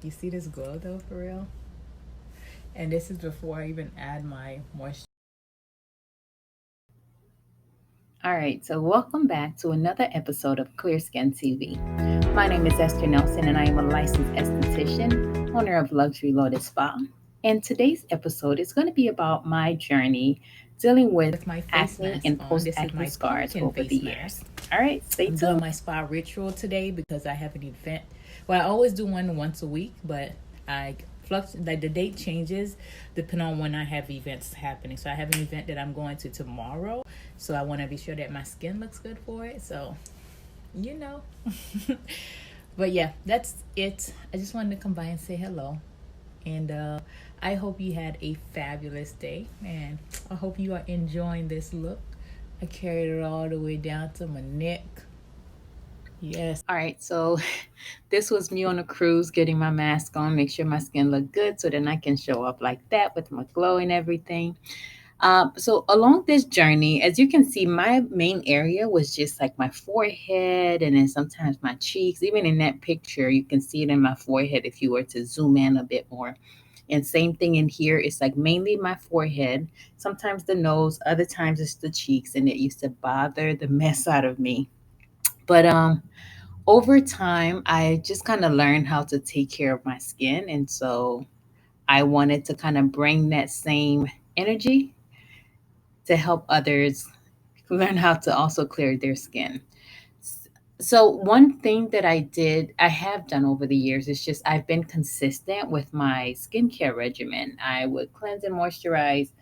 You see this glow though, for real? And this is before I even add my moisture. All right, so welcome back to another episode of Clear Skin TV. My name is Esther Nelson, and I am a licensed esthetician, owner of Luxury Lotus Spa. And today's episode is going to be about my journey dealing with With my face acne mask and on. This is post-acne my scars pumpkin over the face years. mask. All right, stay I'm doing tuned. my spa ritual today because I have an event. Well, I always do one once a week, but I like the date changes depending on when I have events happening. So I have an event that I'm going to tomorrow. So I want to be sure that my skin looks good for it. So, you know. But yeah, that's it. I just wanted to come by and say hello. And I hope you had a fabulous day. And I hope you are enjoying this look. I carried it all the way down to my neck. Yes. All right, so this was me on a cruise getting my mask on, make sure my skin looked good so then I can show up like that with my glow and everything. So along this journey, as you can see, my main area was just like my forehead and then sometimes my cheeks. Even in that picture, you can see it in my forehead if you were to zoom in a bit more. And same thing in here, it's like mainly my forehead, sometimes the nose, other times it's the cheeks, and it used to bother the mess out of me. But over time, I just kind of learned how to take care of my skin. And so I wanted to kind of bring that same energy to help others learn how to also clear their skin. So one thing that I have done over the years is just I've been consistent with my skincare regimen. I would cleanse and moisturize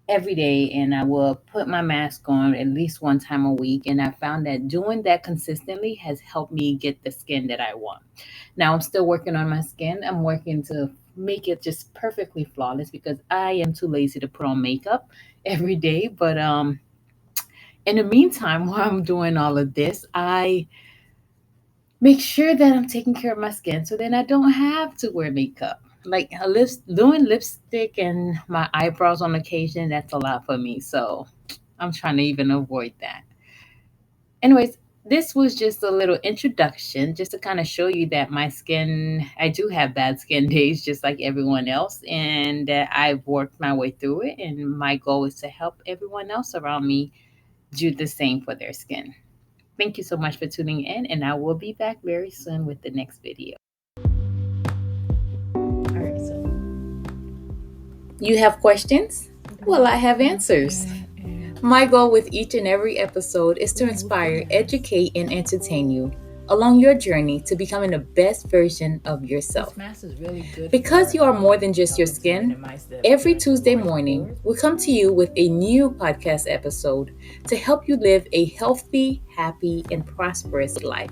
every day, and I will put my mask on at least one time a week. And I found that doing that consistently has helped me get the skin that I want. Now I'm still working on my skin. I'm working to make it just perfectly flawless because I am too lazy to put on makeup every day. But in the meantime, while I'm doing all of this, I make sure that I'm taking care of my skin so then I don't have to wear makeup. Like doing lipstick and my eyebrows on occasion, that's a lot for me. So I'm trying to even avoid that. Anyways, this was just a little introduction just to kind of show you that my skin, I do have bad skin days just like everyone else, and that I've worked my way through it. And my goal is to help everyone else around me do the same for their skin. Thank you so much for tuning in, and I will be back very soon with the next video. All right, so You have questions? Well, I have answers. My goal with each and every episode is to inspire, educate, and entertain you along your journey to becoming the best version of yourself. this mask is really good Because for, you are more than just your helping to skin, minimize the every appearance of Tuesday large morning, pores. we come to you with a new podcast episode to help you live a healthy, happy, and prosperous life.